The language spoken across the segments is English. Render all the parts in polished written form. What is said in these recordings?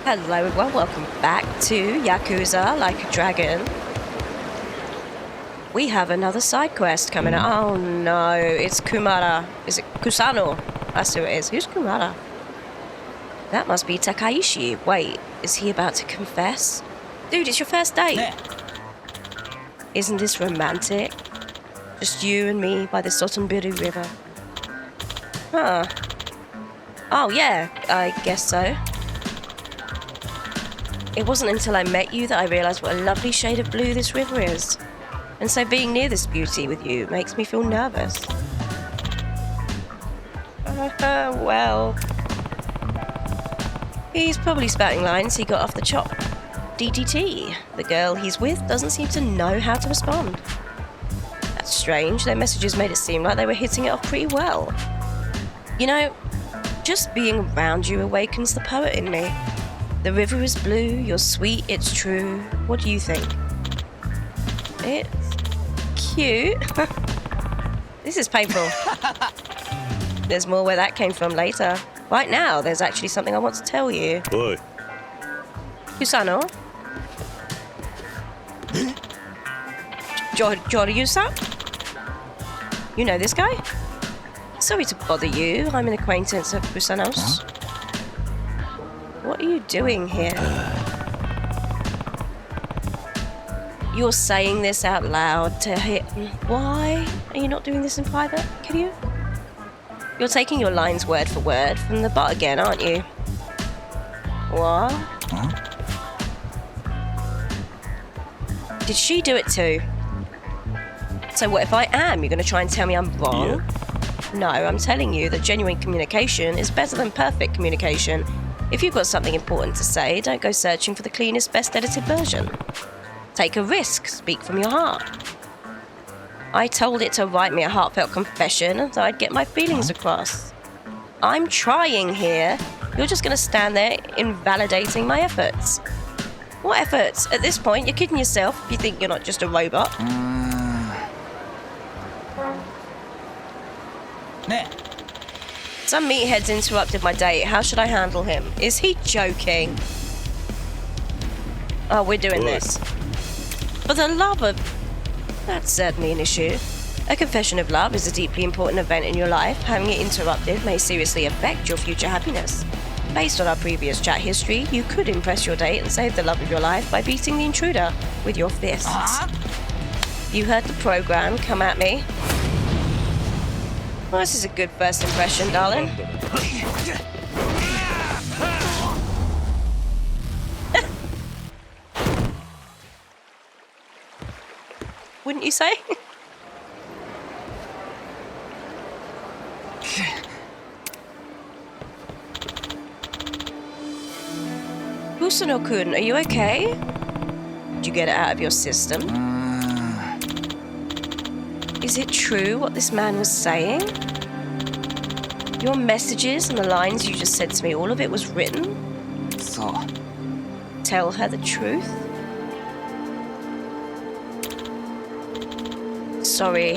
Hello everyone, welcome back to Yakuza Like a Dragon. We have another side quest coming up. Oh no, it's Kumara. Is it Kusano? That's who it is. Who's Kumara? That must be Takaishi. Wait, is he about to confess? Dude, it's your first date. Isn't this romantic? Just you and me by the Sotonbiru River. Huh. Oh yeah, I guess so. It wasn't until I met you that I realised what a lovely shade of blue this river is. And so being near this beauty with you makes me feel nervous. Well... He's probably spouting lines he got off the chop. DDT. The girl he's with doesn't seem to know how to respond. That's strange. Their messages made it seem like they were hitting it off pretty well. You know, just being around you awakens the poet in me. The river is blue, you're sweet, it's true. What do you think? It's cute. This is painful. There's more where that came from later. Right now, there's actually something I want to tell you. Oi. Kusano? Joryu-san? You know this guy? Sorry to bother you. I'm an acquaintance of Kusano's. What are you doing here? You're saying this out loud to hit... Why are you not doing this in private, Kiryu? You're taking your lines word for word from the butt again, aren't you? What? Huh? Did she do it too? So what if I am? You're going to try and tell me I'm wrong? Yeah. No, I'm telling you that genuine communication is better than perfect communication. If you've got something important to say, don't go searching for the cleanest, best edited version. Take a risk, speak from your heart. I told it to write me a heartfelt confession so I'd get my feelings across. I'm trying here. You're just going to stand there invalidating my efforts. What efforts? At this point, you're kidding yourself if you think you're not just a robot. Some meathead's interrupted my date. How should I handle him? Is he joking? Oh, we're doing this. For the love of... That's certainly an issue. A confession of love is a deeply important event in your life. Having it interrupted may seriously affect your future happiness. Based on our previous chat history, you could impress your date and save the love of your life by beating the intruder with your fists. You heard the program. Come at me. Well, this is a good first impression, darling. Wouldn't you say? Kusano-kun, are you okay? Did you get it out of your system? Is it true what this man was saying? Your messages and the lines you just said to me, all of it was written? So. Tell her the truth? Sorry.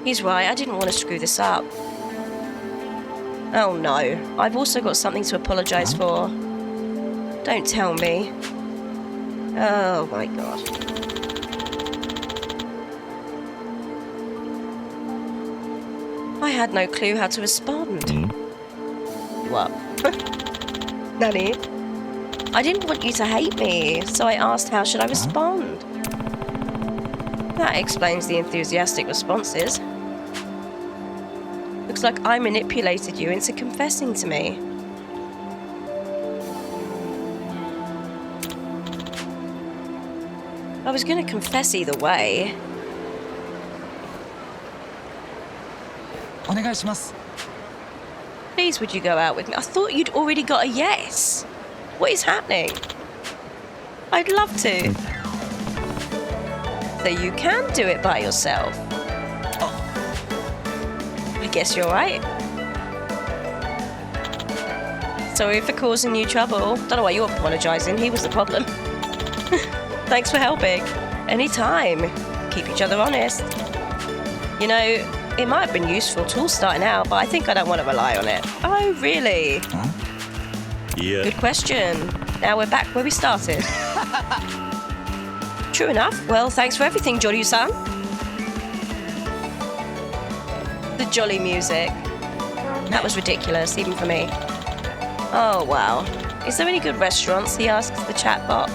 He's right, I didn't want to screw this up. Oh no, I've also got something to apologise for. Don't tell me. Oh my god. I had no clue how to respond. What? Nani? I didn't want you to hate me, so I asked how should I respond. That explains the enthusiastic responses. Looks like I manipulated you into confessing to me. I was going to confess either way. Please, would you go out with me? I thought you'd already got a yes. What is happening? I'd love to. So you can do it by yourself. Oh. I guess you're right. Sorry for causing you trouble. Don't know why you're apologising. He was the problem. Thanks for helping. Anytime. Keep each other honest. You know, it might have been useful tool starting out, but I think I don't want to rely on it. Oh, really? Huh? Yeah. Good question. Now we're back where we started. True enough. Well, thanks for everything, Joryu-san. The jolly music. That was ridiculous, even for me. Oh, wow. Is there any good restaurants? He asks the chatbot.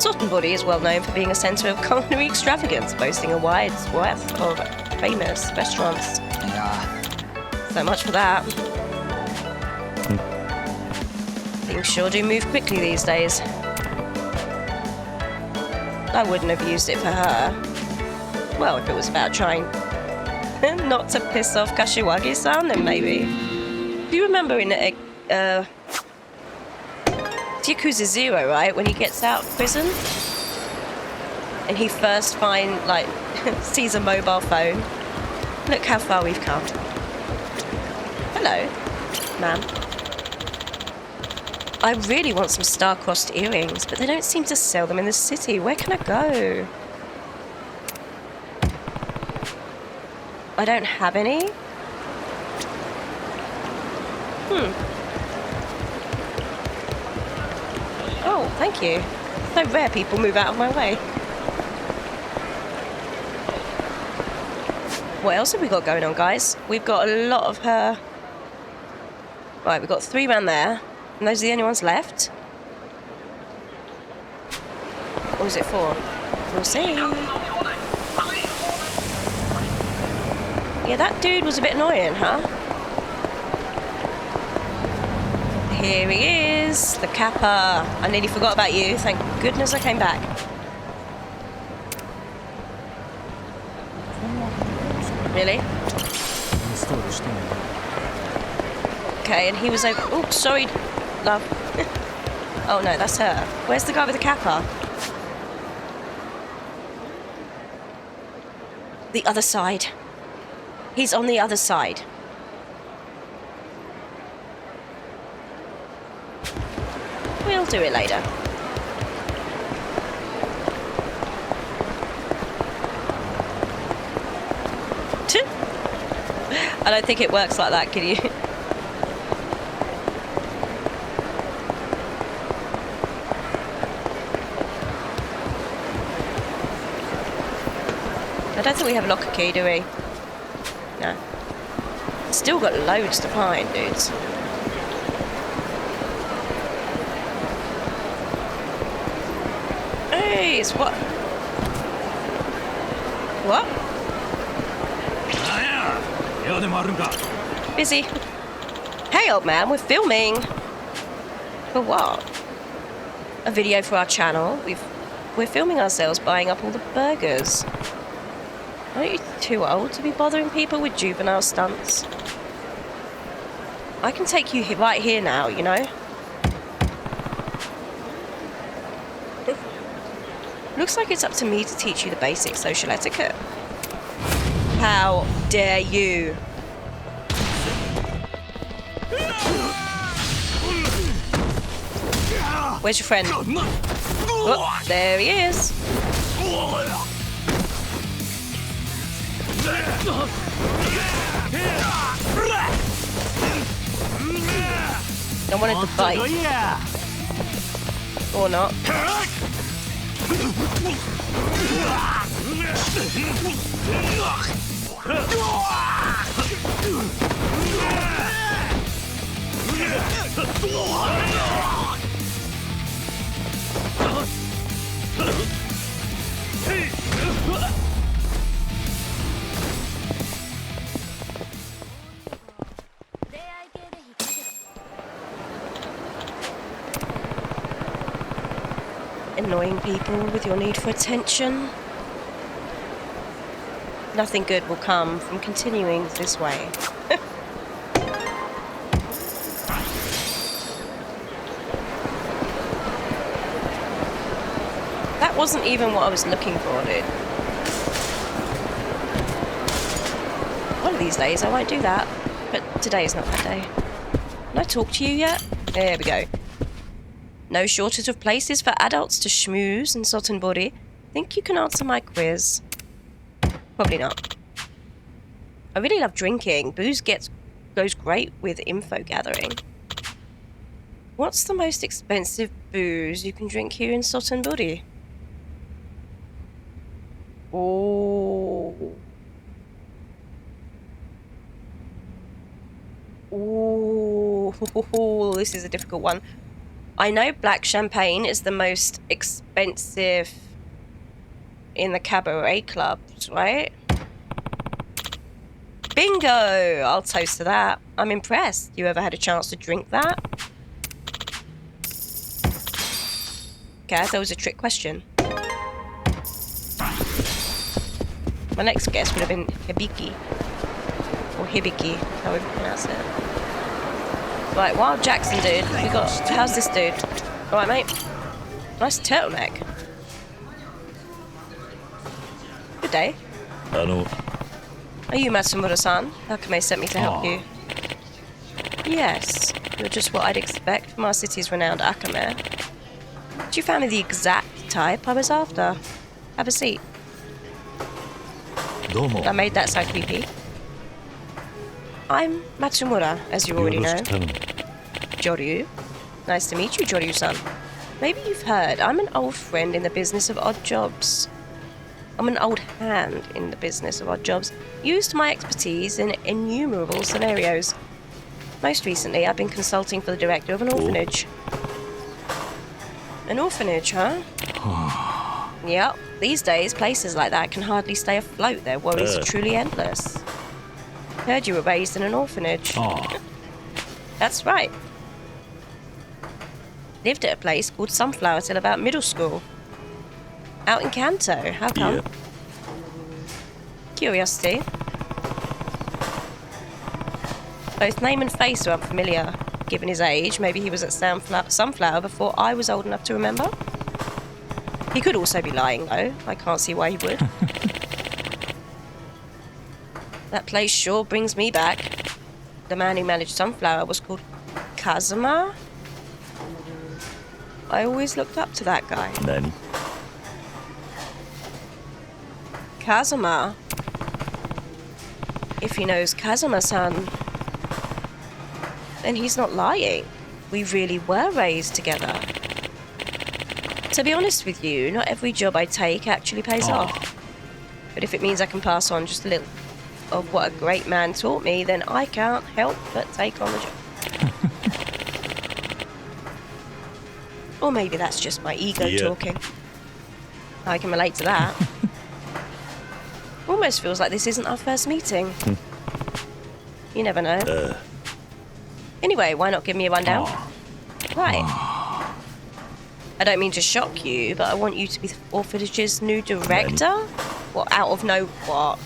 Sotenbori is well known for being a centre of culinary extravagance, boasting a wide swath of famous restaurants. So much for that. Things sure do move quickly these days. I wouldn't have used it for her. Well, if it was about trying not to piss off Kashiwagi-san, then maybe. Do you remember in it's Yakuza 0, right? When he gets out of prison? And he first sees a mobile phone. Look how far we've come. Hello, ma'am. I really want some star-crossed earrings, but they don't seem to sell them in the city. Where can I go? I don't have any. Oh, thank you. So rare people move out of my way. What else have we got going on, guys? We've got a lot of her... Right, we've got 3 around there. And those are the only ones left? Or is it 4? We'll see. Yeah, that dude was a bit annoying, huh? Here he is, the Kappa. I nearly forgot about you. Thank goodness I came back. Really? Okay, and he was over... Oh, sorry, love. Oh, no, that's her. Where's the guy with the Kappa? The other side. He's on the other side. We'll do it later. I don't think it works like that, can you? I don't think we have a locker key, do we? No. Still got loads to find, dudes. Hey, it's what? What? Busy. Hey, old man, we're filming. For what? A video for our channel. We're filming ourselves buying up all the burgers. Aren't you too old to be bothering people with juvenile stunts? I can take you right here now, you know? Looks like it's up to me to teach you the basic social etiquette. How dare you? Where's your friend? Oh, there he is. I wanted to bite. Or not. Annoying people with your need for attention. Nothing good will come from continuing this way. That wasn't even what I was looking for, dude. One of these days I won't do that, but today is not that day. Can I talk to you yet? There we go. No shortage of places for adults to schmooze in Sotenbori. Think you can answer my quiz? Probably not. I really love drinking. Booze gets goes great with info gathering. What's the most expensive booze you can drink here in Sotenbori? Oh. Oh, this is a difficult one. I know black champagne is the most expensive in the cabaret clubs, right? Bingo! I'll toast to that. I'm impressed. You ever had a chance to drink that? Okay, that was a trick question. My next guess would have been Hibiki. Or Hibiki, however you pronounce it. Right, Wild Jackson dude. We got... How's this dude? Alright, mate. Nice turtleneck. Good day. Are you Matsumura-san? Akame sent me to help you. Yes, you're just what I'd expect from our city's renowned Akame. But you found me the exact type I was after. Have a seat. I made that sound creepy. I'm Matsumura, as you already know. Joryu. Nice to meet you, Joryu-san. Maybe you've heard, I'm an old friend in the business of odd jobs. I'm an old hand in the business of odd jobs. Used my expertise in innumerable scenarios. Most recently, I've been consulting for the director of an orphanage. An orphanage, huh? Yep. These days, places like that can hardly stay afloat. Their worries are truly endless. Heard you were raised in an orphanage. That's right. Lived at a place called Sunflower till about middle school. Out in Kanto. How come? Yeah. Curiosity. Both name and face are unfamiliar. Given his age, maybe he was at Sunflower before I was old enough to remember. He could also be lying, though. I can't see why he would. That place sure brings me back. The man who managed Sunflower was called Kazuma. I always looked up to that guy. Nani? Kazuma. If he knows Kazuma-san, then he's not lying. We really were raised together. To be honest with you, not every job I take actually pays off. But if it means I can pass on just a little of what a great man taught me, then I can't help but take on the job. Or maybe that's just my ego talking. I can relate to that. Almost feels like this isn't our first meeting. You never know. Anyway, why not give me a rundown? Right. I don't mean to shock you, but I want you to be the orphanage's new director? What, out of no... what?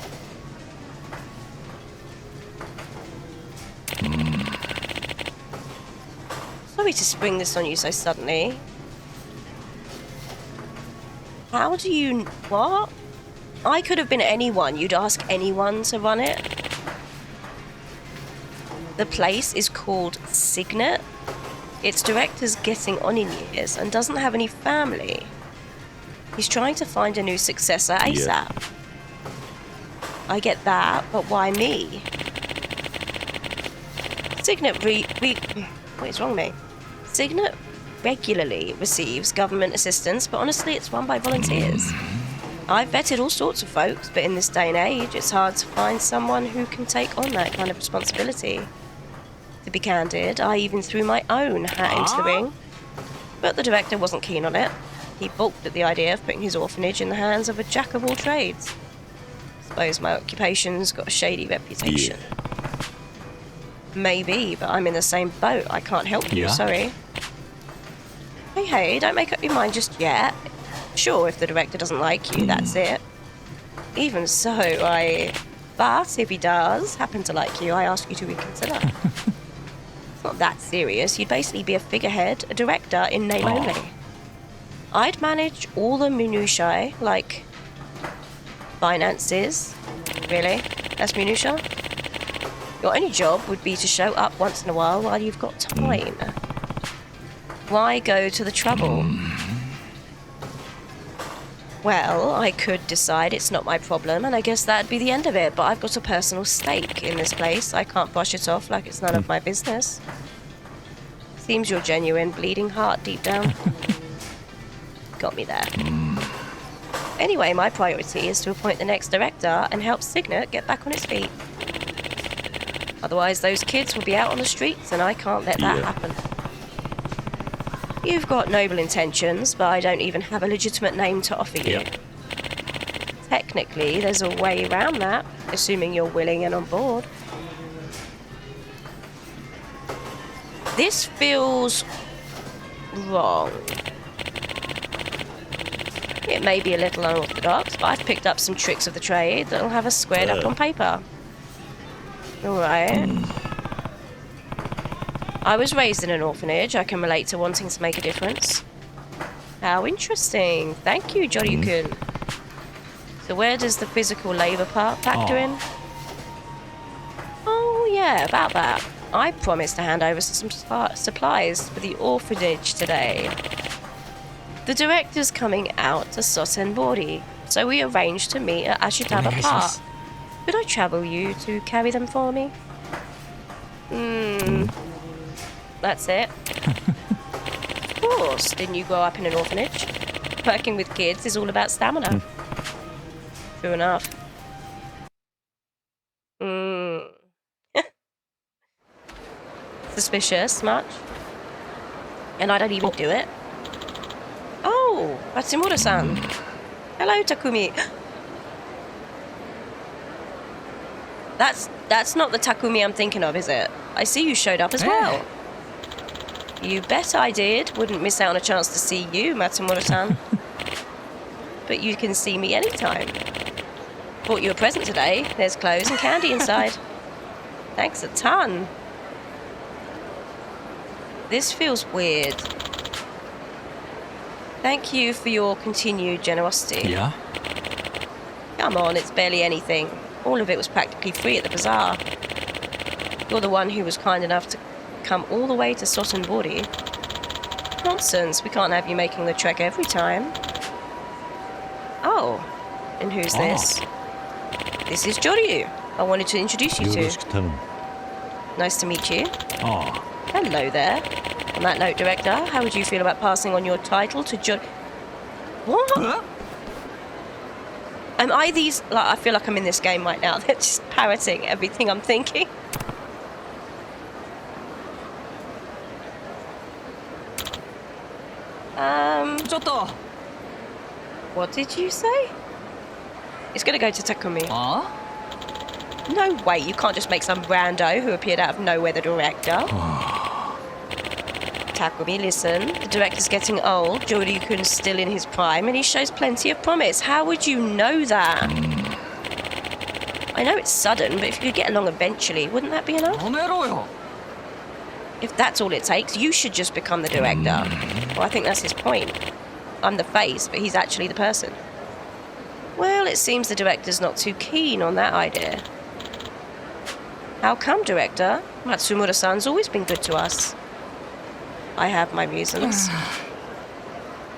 Sorry to spring this on you so suddenly. How do you... what? I could have been anyone. You'd ask anyone to run it. The place is called Signet. Its director's getting on in years and doesn't have any family. He's trying to find a new successor ASAP. Yeah. I get that, but why me? Signet what is wrong with me? Signet regularly receives government assistance, but honestly, it's run by volunteers. I've vetted all sorts of folks, but in this day and age, it's hard to find someone who can take on that kind of responsibility. To be candid, I even threw my own hat into the ring, but the director wasn't keen on it. He balked at the idea of putting his orphanage in the hands of a jack of all trades. Suppose my occupation's got a shady reputation. Yeah. Maybe, but I'm in the same boat. I can't help you, sorry. Hey, don't make up your mind just yet. Sure, if the director doesn't like you, that's it. Even so, But if he does happen to like you, I ask you to reconsider. It's not that serious. You'd basically be a figurehead, a director in name only. I'd manage all the minutiae, like finances. Really? That's minutia? Your only job would be to show up once in a while you've got time. Why go to the trouble? Well, I could decide it's not my problem, and I guess that'd be the end of it, but I've got a personal stake in this place. I can't brush it off like it's none of my business. Seems you're genuine, bleeding heart deep down. Got me there. Anyway, my priority is to appoint the next director and help Signet get back on its feet. Otherwise, those kids will be out on the streets, and I can't let that happen. You've got noble intentions, but I don't even have a legitimate name to offer you. Technically, there's a way around that, assuming you're willing and on board. This feels wrong. It may be a little unorthodox, but I've picked up some tricks of the trade that'll have us squared up on paper. Alright. I was raised in an orphanage. I can relate to wanting to make a difference. How interesting. Thank you, Joryu-kun. So where does the physical labour part factor in? Oh, yeah, about that. I promised to hand over some supplies for the orphanage today. The director's coming out to Sotenbori, so we arranged to meet at Ashitaba Park. Could I travel you to carry them for me? That's it. Of course, didn't you grow up in an orphanage? Working with kids is all about stamina. True enough. Suspicious, much? And I don't even do it. Oh, Matsumura-san. Hello, Takumi. That's not the Takumi I'm thinking of, is it? I see you showed up as well. You bet I did. Wouldn't miss out on a chance to see you, Matsumura-san. But you can see me anytime. Bought you a present today. There's clothes and candy inside. Thanks a ton. This feels weird. Thank you for your continued generosity. Yeah? Come on, it's barely anything. All of it was practically free at the bazaar. You're the one who was kind enough to come all the way to Sotenbori. Nonsense, we can't have you making the trek every time. Oh, and who's this? This is Joryu. I wanted to introduce you to. Nice to meet you. Hello there. On that note, Director, how would you feel about passing on your title to What? Huh? Am I these... Like, I feel like I'm in this game right now. They're just parroting everything I'm thinking. What did you say? It's gonna go to Takumi. No way, you can't just make some rando who appeared out of nowhere the director. Takumi, listen. The director's getting old, Joryu-kun's still in his prime, and he shows plenty of promise. How would you know that? I know it's sudden, but if you could get along eventually, wouldn't that be enough? If that's all it takes, you should just become the director. Well, I think that's his point. I'm the face, but he's actually the person. Well, it seems the director's not too keen on that idea. How come, Director? Matsumura-san's always been good to us. I have my reasons.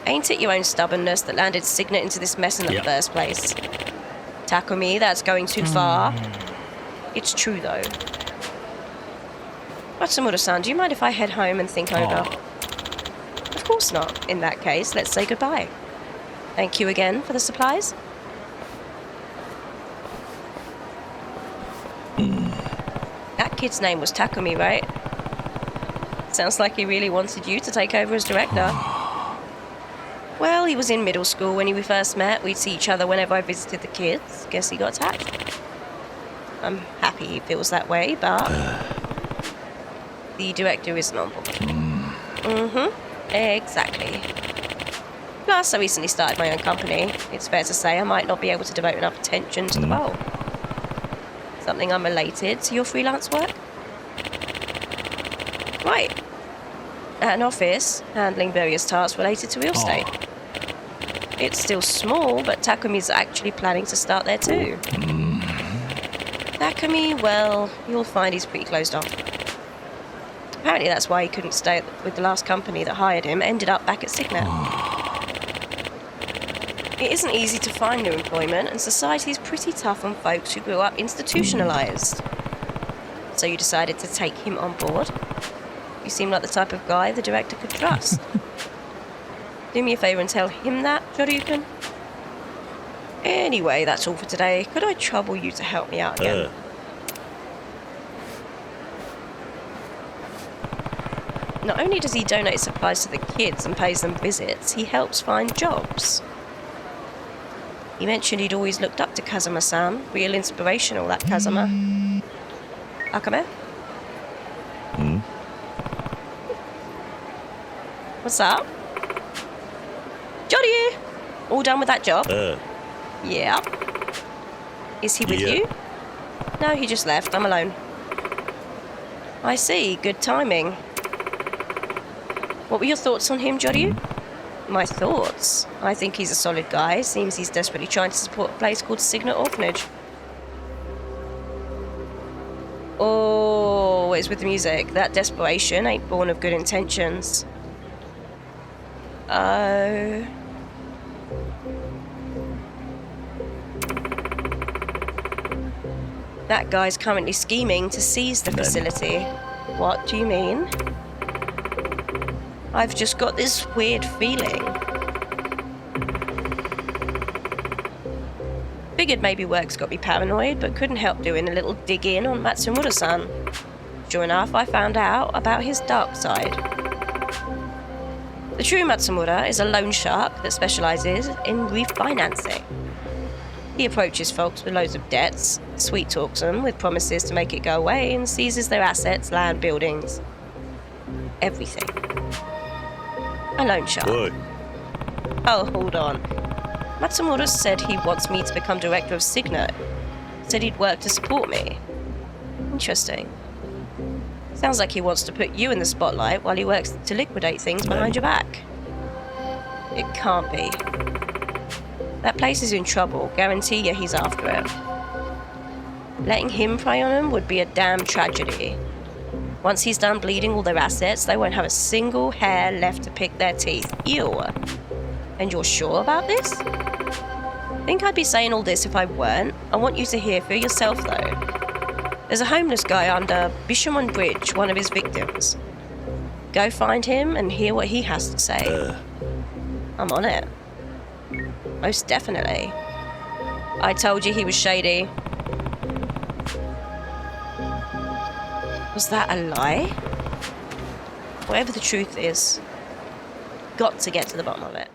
Ain't it your own stubbornness that landed Signet into this mess in the first place? Takumi, that's going too far. It's true, though. Matsumura-san, do you mind if I head home and think over? Of course not. In that case, let's say goodbye. Thank you again for the supplies. That kid's name was Takumi, right? Sounds like he really wanted you to take over as director. Well, he was in middle school when we first met. We'd see each other whenever I visited the kids. Guess he got attached. I'm happy he feels that way, but... the director isn't on board. Exactly. Plus, I recently started my own company. It's fair to say I might not be able to devote enough attention to the role. Something unrelated to your freelance work? Right. At an office, handling various tasks related to real estate. It's still small, but Takumi's actually planning to start there too. Takumi, well, you'll find he's pretty closed off. Apparently that's why he couldn't stay with the last company that hired him, ended up back at Signet. It isn't easy to find new employment, and society's pretty tough on folks who grew up institutionalized. So you decided to take him on board? You seem like the type of guy the director could trust. Do me a favour and tell him that, Joryu-kun. Anyway, that's all for today. Could I trouble you to help me out again? Not only does he donate supplies to the kids and pays them visits, he helps find jobs. He mentioned he'd always looked up to Kazama-san. Real inspirational, that Kazama. Akame? What's up? Joryu! All done with that job? Yeah. Is he with you? No, he just left. I'm alone. I see. Good timing. What were your thoughts on him, Joryu? My thoughts? I think he's a solid guy. Seems he's desperately trying to support a place called Signet Orphanage. Always with the music. That desperation ain't born of good intentions. Oh. That guy's currently scheming to seize the facility. What do you mean? I've just got this weird feeling. Figured maybe work's got me paranoid, but couldn't help doing a little dig in on Matsumura-san. Sure enough, I found out about his dark side. The true Matsumura is a loan shark that specialises in refinancing. He approaches folks with loads of debts, sweet talks them with promises to make it go away, and seizes their assets, land, buildings. Everything. A loan shark. Boy. Oh, hold on. Matsumura said he wants me to become director of Signet. Said he'd work to support me. Interesting. Sounds like he wants to put you in the spotlight while he works to liquidate things behind your back. It can't be. That place is in trouble. Guarantee you he's after it. Letting him prey on him would be a damn tragedy. Once he's done bleeding all their assets, they won't have a single hair left to pick their teeth. Ew. And you're sure about this? Think I'd be saying all this if I weren't. I want you to hear for yourself, though. There's a homeless guy under Bishamon Bridge, one of his victims. Go find him and hear what he has to say. I'm on it. Most definitely. I told you he was shady. Was that a lie? Whatever the truth is, got to get to the bottom of it.